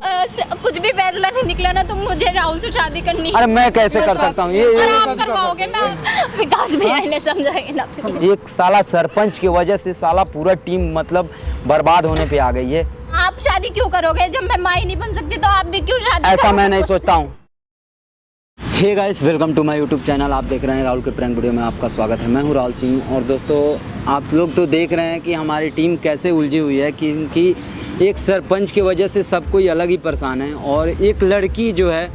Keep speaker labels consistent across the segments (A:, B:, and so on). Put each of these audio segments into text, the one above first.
A: कुछ भी फैसला नहीं निकला ना तो मुझे राहुल से शादी करनी है।
B: अरे मैं कैसे कर सकता हूँ ये
A: आप करवाओगे ना, विकास भैया इन्हें समझाएंगे ना।
B: एक साला सरपंच की वजह से साला पूरा टीम मतलब बर्बाद होने पे आ गई है।
A: आप शादी क्यों करोगे? जब मैं माँ ही नहीं बन सकती तो आप भी क्यों शादी
B: ऐसा
A: करोगे?
B: मैं नहीं सोचता हूँ। Hey guys, welcome to my YouTube channel. आप देख रहे हैं राहुल के प्रैंक वीडियो में आपका स्वागत है। मैं हूँ राहुल सिंह। और दोस्तों, आप लोग तो देख रहे हैं कि हमारी टीम कैसे उलझी हुई है क्योंकि एक सरपंच की वजह से सब कोई अलग ही परेशान है। और एक लड़की जो है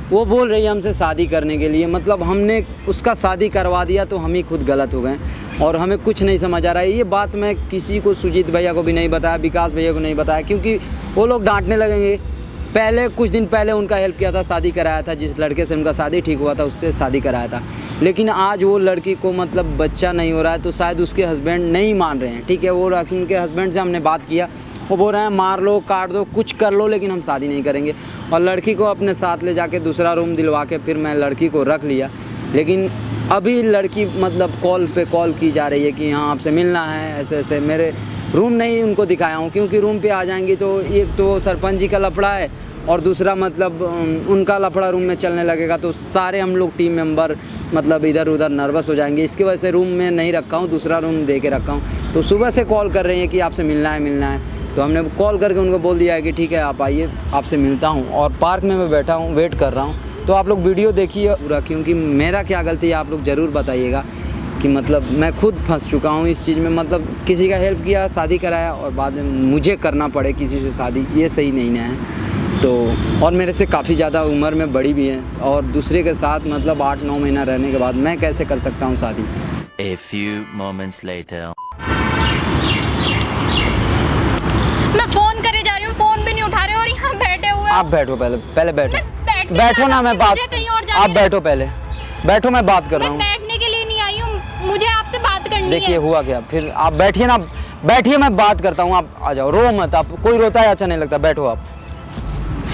B: वो बोल रही है हमसे शादी करने के लिए, मतलब हमने उसका शादी करवा दिया तो हम ही खुद गलत हो गए और हमें कुछ नहीं समझ आ रहा है। ये बात मैं किसी को, सुजीत भैया को भी नहीं बताया, विकास भैया को नहीं बताया, क्योंकि वो लोग डांटने लगेंगे। पहले कुछ दिन पहले उनका हेल्प किया था, शादी कराया था, जिस लड़के से उनका शादी ठीक हुआ था उससे शादी कराया था। लेकिन आज वो लड़की को मतलब बच्चा नहीं हो रहा है तो शायद उसके हस्बैंड नहीं मान रहे हैं। ठीक है, वो उनके हस्बैंड से हमने बात किया, वो बोल रहे हैं मार लो, काट दो, कुछ कर लो, लेकिन हम शादी नहीं करेंगे। और लड़की को अपने साथ ले जाके दूसरा रूम दिलवा के फिर मैं लड़की को रख लिया। लेकिन अभी लड़की मतलब कॉल पे कॉल की जा रही है कि हाँ आपसे मिलना है, ऐसे ऐसे। मेरे रूम नहीं उनको दिखाया हूँ क्योंकि रूम पे आ जाएंगी तो एक तो सरपंच जी का लफड़ा है और दूसरा मतलब उनका लफड़ा रूम में चलने लगेगा तो सारे हम लोग टीम मेंबर मतलब इधर उधर नर्वस हो जाएंगे। इसकी वजह से रूम में नहीं रखा हूँ, दूसरा रूम दे के रखा हूँ। तो सुबह से कॉल कर रही हैं कि आपसे मिलना है। तो हमने कॉल करके उनको बोल दिया है कि ठीक है आप आइए, आपसे मिलता हूँ। और पार्क में मैं बैठा हूँ, वेट कर रहा हूँ। तो आप लोग वीडियो देखिए पूरा, क्योंकि मेरा क्या गलती है आप लोग ज़रूर बताइएगा कि मतलब मैं खुद फंस चुका हूँ इस चीज़ में। मतलब किसी का हेल्प किया, शादी कराया और बाद में मुझे करना पड़े किसी से शादी, ये सही नहीं है। तो और मेरे से काफ़ी ज़्यादा उम्र में बड़ी भी है और दूसरे के साथ मतलब 8-9 महीना रहने के बाद मैं कैसे कर सकता हूँ शादी।
C: A few moments later.
A: मैं फोन करे जा रही हूँ, फोन भी नहीं उठा रहे और यहाँ बैठे हुए।
B: आप बैठो, पहले बैठो,
A: बैठो
B: ना, मैं बात, आप बैठो, पहले बैठो, मैं बात कर रहा हूँ।
A: बैठने के लिए नहीं आई हूँ, मुझे आपसे बात करनी है।
B: देखिए हुआ क्या, फिर आप बैठिए ना, बैठिए, मैं बात करता हूँ, आप आ जाओ, रो मत। आप कोई रोता है अच्छा नहीं लगता, बैठो। आप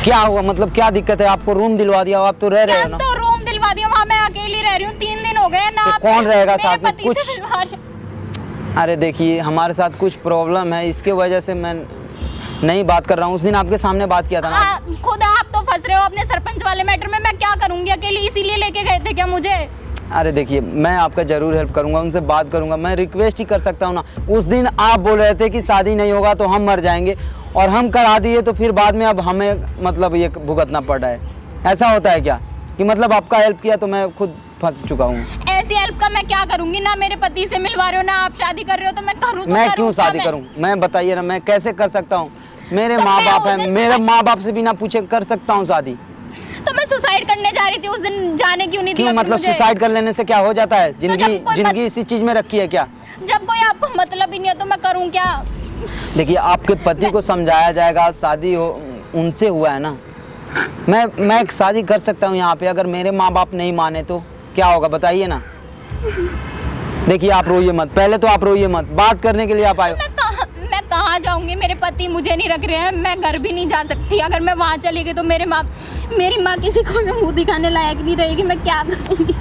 B: क्या हुआ, मतलब क्या दिक्कत है? आपको रूम दिलवा दिया, आप तो रह रहे हो ना?
A: तो रूम दिलवा दिया, वहाँ मैं अकेली रह रही हूँ, 3 दिन हो गए ना।
B: तो कौन रहेगा साथ में? कुछ
A: दिलवा रहे।
B: अरे देखिए, हमारे साथ कुछ प्रॉब्लम है, इसके वजह से मैं नहीं बात कर रहा हूँ। उस दिन आपके सामने बात किया था ना।
A: खुद आप तो फंस रहे हो अपने सरपंच वाले मैटर में। मैं क्या करूंगी अकेली? इसीलिए लेके गए थे क्या मुझे?
B: अरे देखिए, मैं आपका जरूर हेल्प करूंगा, उनसे बात करूंगा, मैं रिक्वेस्ट ही कर सकता हूँ ना। उस दिन आप बोल रहे थे कि शादी नहीं होगा तो हम मर जाएंगे और हम करा दिए, तो फिर बाद में अब हमें मतलब ये भुगतना पड़ रहा है। ऐसा होता है क्या कि मतलब आपका हेल्प किया तो मैं खुद फंस चुका हूँ?
A: ऐसी हेल्प का मैं क्या करूंगी? ना मेरे पति से मिलवा रहे हो, ना आप शादी कर रहे हो, तो मैं करूँ तो
B: मैं क्यों शादी करूँ? मैं बताइए ना, मैं कैसे कर सकता हूँ? मेरे माँ बाप हैं, मेरे माँ बाप से बिना पूछे कर सकता हूँ शादी।
A: तो मैं सुसाइड करने जा रही थी उस दिन, जाने क्यों नहीं दिया?
B: क्यों मतलब सुसाइड कर लेने से क्या हो जाता है? जिंदगी इसी चीज में रखी है क्या?
A: जब कोई आपको मतलब ही नहीं है तो मैं करूँ क्या?
B: देखिए, आपके पति को समझाया जाएगा, शादी हो उनसे हुआ है ना। मैं शादी कर सकता हूँ यहाँ पे, अगर मेरे माँ बाप नहीं माने तो क्या होगा बताइए ना। देखिए, आप रोइए मत, पहले तो आप रोइए मत, बात करने के लिए आप आए।
A: मैं कहाँ जाऊंगी? मेरे पति मुझे नहीं रख रहे हैं, मैं घर भी नहीं जा सकती। अगर मैं वहाँ चली गई तो मेरी माँ किसी को भी मुंह दिखाने लायक नहीं रहेगी। मैं क्या करूँगी?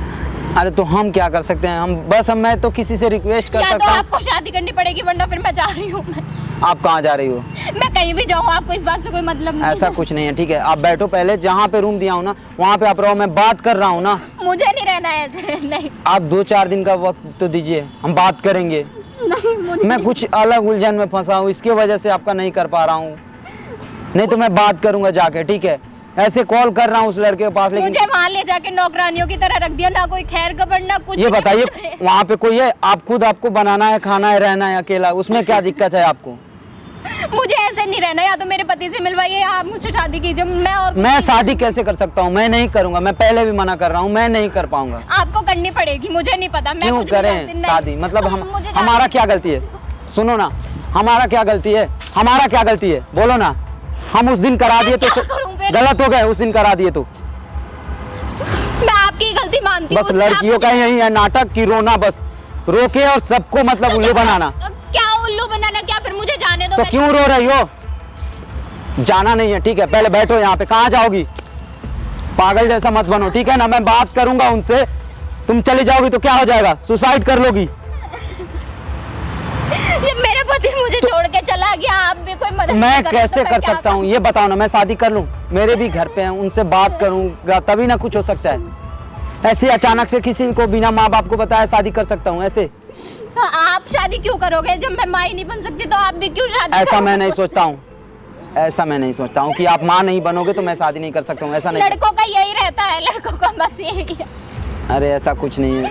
B: अरे तो हम क्या कर सकते हैं? मैं तो किसी से रिक्वेस्ट कर सकता हूँ।
A: आपको शादी करनी पड़ेगी वरना फिर मैं जा रही हूँ।
B: आप कहाँ जा रही हो?
A: मैं कहीं भी जाऊँ, आपको इस बात से कोई मतलब नहीं।
B: ऐसा कुछ नहीं है, ठीक है, आप बैठो, पहले जहाँ पे रूम दिया हूँ ना वहाँ पे आप रहो, मैं बात कर रहा हूँ ना।
A: मुझे नहीं रहना है ऐसे, नहीं।
B: आप 2-4 दिन का वक्त तो दीजिए, हम बात करेंगे।
A: नहीं,
B: मैं कुछ अलग उलझन में फंसा हूँ, इसके वजह से आपका नहीं कर पा रहा हूँ। नहीं तो मैं बात करूंगा जाके, ठीक है? ऐसे कॉल कर रहा हूँ उस लड़के के पास, लेकिन
A: मुझे वहाँ ले जाके नौकरानियों की तरह रख दिया, ना कोई खैर खबर ना कुछ।
B: ये बताइए, वहाँ पे कोई है? आप खुद आपको बनाना है, खाना है, रहना है अकेला, उसमें क्या दिक्कत है आपको?
A: मुझे ऐसे नहीं रहना, या तो मेरे पति से मिलवाइए या आप मुझसे शादी कीजिए। मैं
B: शादी कैसे कर सकता हूँ? मैं नहीं करूंगा, मैं पहले भी मना कर रहा हूँ, मैं नहीं कर पाऊंगा।
A: आपको करनी पड़ेगी, मुझे नहीं पता। मैं
B: क्यों करें शादी? मतलब हमारा क्या गलती है? सुनो ना, हमारा क्या गलती है? हमारा क्या गलती है बोलो ना। हम उस दिन करा दिए तो गलत हो गए, उस दिन करा दिए तो।
A: मैं आपकी गलती मानती हूँ।
B: बस लड़कियों का यही है नाटक की रोना, बस रोके और सबको मतलब उल्लू बनाना।
A: क्या उल्लू बनाना? क्या फिर मुझे जाने दो।
B: तो क्यों रो रही हो? जाना नहीं है, ठीक है, पहले बैठो यहाँ पे। कहाँ जाओगी? पागल जैसा मत बनो, ठीक है ना? मैं बात करूंगा उनसे, तुम चली जाओगी तो क्या हो जाएगा? सुसाइड कर लोगी।
A: जब मेरे पति मुझे छोड़ के चला गया, आप भी कोई मदद
B: मैं
A: नहीं करोगे
B: कैसे
A: तो
B: कर
A: क्या
B: सकता हूँ ये बताओ ना। मैं शादी कर लूँ, मेरे भी घर पे हैं, उनसे बात करूँगा तभी ना कुछ हो सकता है। ऐसे अचानक से किसी को बिना माँ बाप को बताया शादी कर सकता हूँ ऐसे?
A: हाँ, आप शादी क्यों करोगे? जब मैं माँ ही नहीं बन सकती तो आप भी क्यों शादी
B: ऐसा
A: करोगे
B: मैं नहीं
A: मुझसे?
B: सोचता हूँ, ऐसा मैं नहीं सोचता हूँ कि आप माँ नहीं बनोगे तो मैं शादी नहीं कर सकता हूँ, ऐसा नहीं।
A: लड़कों का यही रहता है, लड़कों का बस यही है।
B: अरे ऐसा कुछ नहीं है।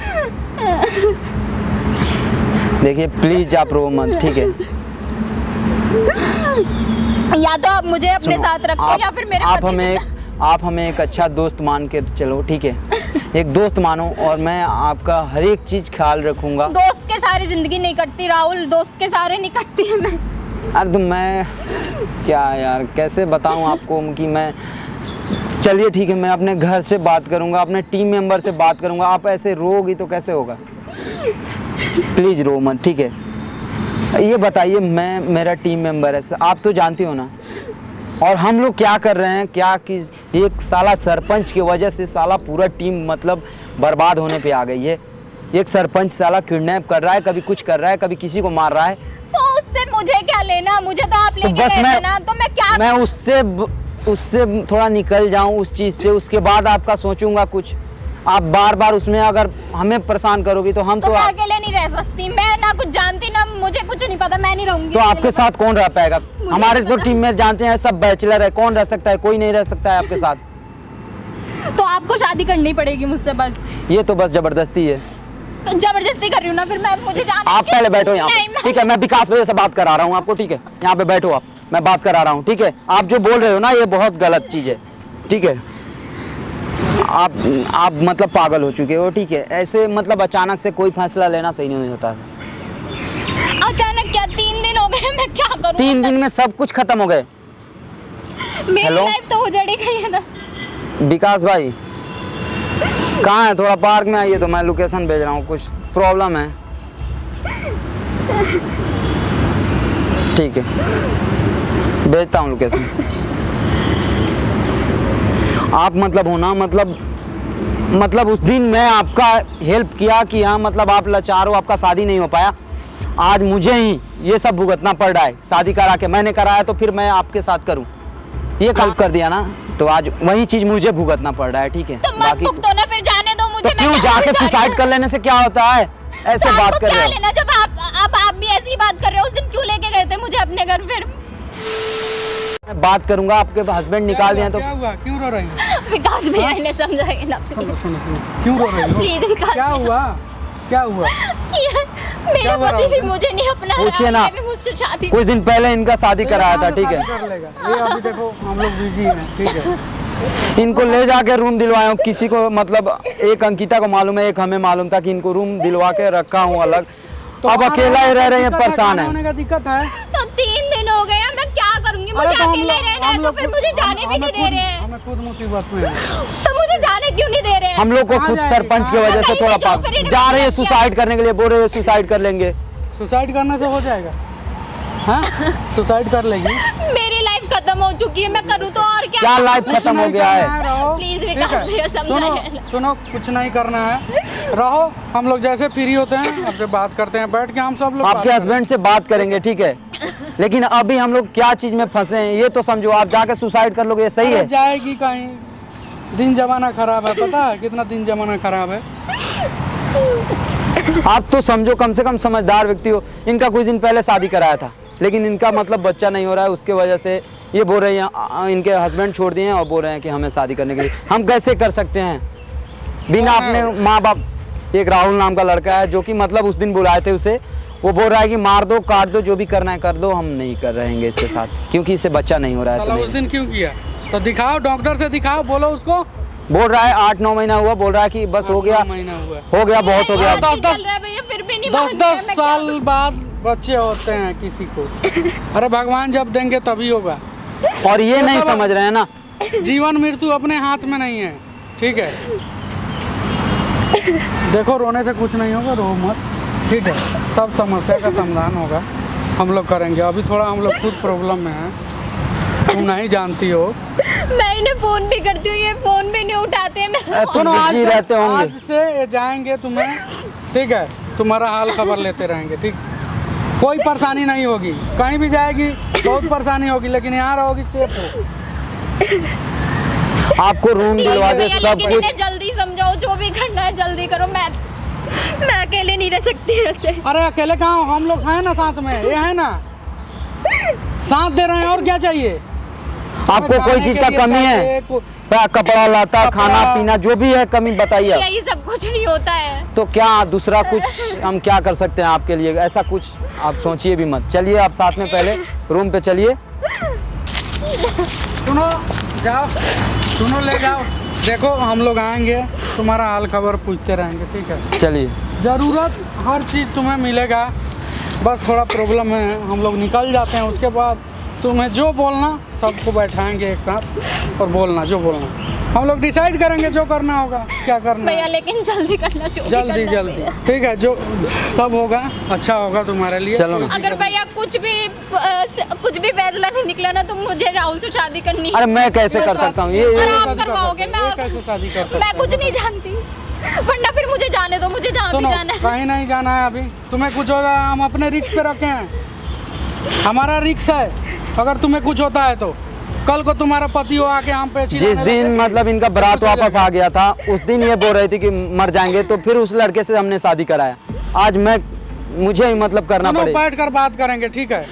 B: देखिए प्लीज आप रो मत, ठीक है?
A: या तो आप मुझे अपने
B: सुनो,
A: साथ रखो या फिर मेरे पति से।
B: आप हमें एक अच्छा दोस्त मान के चलो, ठीक है? एक दोस्त मानो और मैं आपका हर एक चीज ख्याल रखूंगा।
A: दोस्त के सारी जिंदगी नहीं कटती राहुल, दोस्त के सारे नहीं कटती है मैं।
B: अरे तो मैं क्या यार कैसे बताऊं आपको कि मैं, चलिए ठीक है, मैं अपने घर से बात करूंगा, अपने टीम मेंबर से बात करूंगा। आप ऐसे रोगी तो कैसे होगा? प्लीज रो मत, ठीक है? ये बताइए, मैं मेरा टीम मेंबर है, आप तो जानती हो ना। और हम लोग क्या कर रहे हैं, क्या कि एक साला सरपंच की वजह से साला पूरा टीम मतलब बर्बाद होने पे आ गई है। एक सरपंच साला किडनैप कर रहा है, कभी कुछ कर रहा है, कभी किसी को मार रहा है।
A: तो उससे मुझे क्या लेना? मुझे तो आप लेके
B: बस
A: गए
B: मैं-
A: थे ना, तो मैं क्या
B: मैं उससे थोड़ा निकल जाऊं उस चीज़ से, उसके बाद आपका सोचूंगा कुछ। आप बार बार उसमें अगर हमें परेशान करोगी तो हम
A: तो
B: तो
A: मैं अकेले नहीं रह सकती। मैं ना कुछ जानती ना मुझे कुछ नहीं पता, मैं नहीं रहूंगी।
B: तो आपके साथ कौन रह पाएगा? हमारे तो टीम में जानते हैं सब बैचलर है, कौन रह सकता है? कोई नहीं रह सकता है आपके साथ।
A: तो आपको शादी करनी पड़ेगी मुझसे बस।
B: ये तो बस जबरदस्ती है।
A: तो जबरदस्ती कर रही हूँ ना, फिर मैं मुझे जाना।
B: आप पहले बैठो यहाँ
A: नहीं,
B: पे, ठीक है? मैं विकास भैया से बात करा रहा हूँ आपको, ठीक है? यहाँ पे बैठो आप, मैं बात करा रहा हूँ, ठीक है? आप जो बोल रहे हो ना ये बहुत गलत चीज़ है, ठीक है? आप मतलब पागल हो चुके हो, ठीक है? ऐसे मतलब अचानक से कोई फैसला लेना सही नहीं होता है।
A: अचानक क्या 3 दिन हो गए, मैं क्या करूँ?
B: 3 दिन में सब कुछ खत्म हो गए।
A: मेरी
B: हेलो?
A: लाइफ तो उजड़ी गई है ना।
B: विकास भाई कहाँ है? थोड़ा पार्क में आइए तो मैं लोकेशन भेज रहा हूँ, कुछ प्रॉब्लम है। ठीक है, भेजता हूँ लोकेशन। आप मतलब हो ना, मतलब उस दिन मैं आपका हेल्प किया कि हाँ मतलब आप लाचार हो, आपका शादी नहीं हो पाया। आज मुझे ही ये सब भुगतना पड़ रहा है। शादी करा के मैंने कराया तो फिर मैं आपके साथ करूं, ये हेल्प कर दिया ना, तो आज वही चीज मुझे भुगतना पड़ रहा है, ठीक है?
A: तो मत भुगतो ना, फिर जाने दो मुझे।
B: तो क्यों? जाके सुसाइड कर लेने से क्या होता है? ऐसे
A: तो
B: बात
A: आपको
B: कर
A: क्या
B: रहे हो?
A: लेना? जब आप भी ऐसी बात कर रहे हो, उस दिन क्यों लेके गए थे मुझे अपने घर? फिर
B: मैं बात करूंगा, आपके हस्बैंड निकाल दिए तो
D: क्या हुआ? क्यों रो रही हो?
A: विकास भैया ने समझाएंगे ना
D: सुनो, सुनो, क्यों रो रही हो?
A: प्लीज विकास
D: क्या
A: भैया।
D: हुआ? क्या हुआ?
A: मेरा
D: क्या हुआ
A: पति भी
D: राहुल?
A: मुझे नहीं अपना रहा,
B: पूछिए ना।
A: ये भी मुझसे शादी।
B: कुछ दिन पहले इनका शादी कराया था, ठीक है?
D: कर लेगा ये। अभी देखो हम लोग बिजी हैं, ठीक है?
B: इनको ले जाके रूम दिलवाया हूँ। किसी को मतलब एक अंकिता को मालूम है, एक हमें मालूम था कि इनको रूम दिलवा के रखा हूँ अलग। अब अकेला ही रह रहे हैं, परेशान है।
D: होने का दिक्कत है।
A: तो 3 दिन हो गए हैं, मैं क्या करूंगी? मुझे
D: अरे तो हम
A: अकेले
D: लोग-
A: रहना है,
D: हम
A: तो
D: लोग
A: फिर
D: खुद-
A: मुझे जाने भी
D: हमें
A: नहीं दे
D: खुद-
A: रहे हैं।
D: हमें खुद मुसीबत में है।
A: तो मुझे जाने क्यों नहीं दे रहे हैं?
B: हम लोग को
D: कहाँ
B: खुद
D: जाएगी?
B: सरपंच की वजह से
A: कहीं
B: थोड़ा
A: भी जाओ, फिर इन्हें
B: जा रहे हैं
A: क्या?
B: सुसाइड करने के लिए, बोल रहे हैं सुसाइड कर लेंगे।
D: सुसाइड करने से हो जाएगा? हाँ, सुसाइड कर लेगी?
A: मेरी लाइफ खत्म हो चुकी है, मैं करूँ तो और क्या?
B: क्या लाइफ
D: कुछ
B: खत्म हो
D: नहीं
B: गया है?
D: करना रहो।
A: प्लीज
D: ठीक
A: विकास
D: है?
A: भैया समझाइए।
D: सुनो, सुनो, कुछ नहीं करना है, रहो। हम लोग जैसे फ्री होते हैं आपसे बात करते हैं, बैठ के हम सब लोग
B: आपके हस्बैंड से बात करेंगे, ठीक है? लेकिन अभी हम लोग क्या चीज में फंसे हैं ये तो समझो। आप जाके सुसाइड कर लोगे, ये सही है?
D: जाएगी कहीं? दिन जमाना खराब है, पता है कितना दिन जमाना खराब है?
B: आप तो समझो, कम से कम समझदार व्यक्ति हो। इनका कुछ दिन पहले शादी कराया था, लेकिन इनका मतलब बच्चा नहीं हो रहा है, उसके वजह से ये बोल रहे हैं इनके हस्बैंड छोड़ दिए हैं और बोल रहे हैं कि हमें शादी करने के लिए। हम कैसे कर सकते हैं बिना अपने माँ बाप? एक राहुल नाम का लड़का है जो कि मतलब उस दिन बुलाए थे उसे, वो बोल रहा है कि मार दो, काट दो, जो भी करना है कर दो, हम नहीं कर रहेंगे इसके साथ क्योंकि इससे बच्चा नहीं हो रहा है।
D: साला
B: तो
D: उस दिन क्यों किया? तो दिखाओ, डॉक्टर से दिखाओ, बोलो उसको।
B: बोल रहा है 8-9 महीना हुआ, बोल रहा है कि बस हो गया,
D: 8-9 महीना हुआ है।
B: हो गया, बहुत हो गया।
A: नहीं चल रहा है भैया, फिर भी नहीं मान रहे हैं,
D: 10-10
A: मैं क्या
D: साल बाद बच्चे होते हैं किसी को। अरे भगवान जब देंगे तभी होगा।
B: और ये नहीं समझ रहे हैं ना,
D: जीवन मृत्यु अपने हाथ में नहीं है, ठीक है? देखो रोने से कुछ नहीं होगा, रो मत, ठीक है? सब समस्या का समाधान होगा, हम लोग करेंगे। अभी थोड़ा हम लोग खुद प्रॉब्लम में हैं, तुम नहीं जानती हो।
A: मैं इन्हें फोन भी करती हूँ, ये फोन भी नहीं उठाते हैं। मैं
B: तुम बिजी रहते
D: आज
B: होंगे।
D: से ये जाएंगे तुम्हें, ठीक है? तुम्हारा हाल खबर लेते रहेंगे, ठीक? कोई परेशानी नहीं होगी, कहीं भी जाएगी बहुत परेशानी होगी, लेकिन यहाँ रहोगी सेफ हो।
B: आपको रूम दिलवा दे, सब
A: लेकिन
B: कुछ।
A: इन्हें जल्दी समझाओ, जो भी करना है जल्दी करो। मैं अकेले नहीं रह सकती ऐसे।
D: अरे अकेले कहाँ हो, हम लोग हैं ना साथ में, ये है ना, साथ दे रहे हैं, और क्या चाहिए।
B: आपको कोई चीज का कमी है? कपड़ा लाता, खाना पीना, जो भी है कमी बताइए।
A: यही सब कुछ नहीं होता है।
B: तो क्या दूसरा कुछ हम क्या कर सकते हैं आपके लिए? ऐसा कुछ आप सोचिए भी मत। चलिए आप साथ में पहले रूम पे चलिए।
D: सुनो, जाओ, सुनो, ले जाओ। देखो हम लोग आएंगे, तुम्हारा हाल खबर पूछते रहेंगे, ठीक है?
B: चलिए।
D: ज़रूरत हर चीज़ तुम्हें मिलेगा, बस थोड़ा प्रॉब्लम है, हम लोग निकल जाते हैं। उसके बाद तुम्हें जो बोलना सबको बैठाएंगे एक साथ और बोलना जो बोलना, हम लोग डिसाइड करेंगे जो करना होगा, क्या करना
A: भैया
D: है।
A: लेकिन जल्दी करना, जो भी
D: जल्दी
A: करना है
D: जल्दी,
A: भैया।
D: ठीक है, जो सब होगा अच्छा होगा तुम्हारे लिए।
B: चलो ना।
A: अगर भैया कुछ भी फैसला नहीं निकला ना, तो मुझे राहुल से शादी करनी है।
B: अरे मैं कैसे कर सकता हूँ ये
A: और आप
D: शादी कर
A: करवाओगे?
D: सकते हो, ये कैसे शादी कर सकते
A: मैं
D: हो?
A: कुछ नहीं जानती, वरना फिर मुझे जाने दो, मुझे जहाँ भी
D: सुनो,
A: जाना है।
D: कहीं नहीं जाना है अभी। तुम्हें कुछ होगा हम अपने रिस्क पे रखे हैं, हमारा रिस्क है। अगर तुम्हें कुछ होता है तो कल को तुम्हारा पति हो आके हम पे
B: जिस
D: चिल्लाने
B: दिन
D: लगे,
B: मतलब इनका बारात
D: कुछ हो
B: वापस
D: जाएगा।
B: आ गया था, उस दिन ये बोल रही थी कि मर जाएंगे, तो फिर उस लड़के से हमने शादी कराया। आज मुझे ही मतलब करना
D: सुनो,
B: पड़े।
D: बैठ कर बात करेंगे, ठीक है?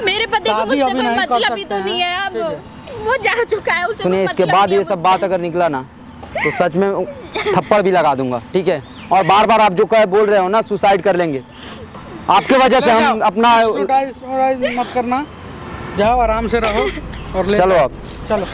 A: मेरे पति को
D: शादी
A: मुझसे
D: अभी
A: कोई
D: नहीं कर
A: मतलब ही
D: सकते
A: तो नहीं है।
D: हैं,
A: अब
D: ठीक
A: वो जा चुका है, उसे
B: सुनिए,
A: कोई
B: इसके
A: मतलब
B: बाद
A: नहीं
B: ये
A: है
B: सब बात अगर निकला ना तो सच में थप्पड़ भी लगा दूंगा, ठीक है? और बार बार आप जो कहे बोल रहे हो ना, सुसाइड कर लेंगे आपके वजह से। हम अपना
D: सुसाइड मत करना, जाओ आराम से रहो और ले
B: चलो
D: जाओ।
B: आप।
D: चलो।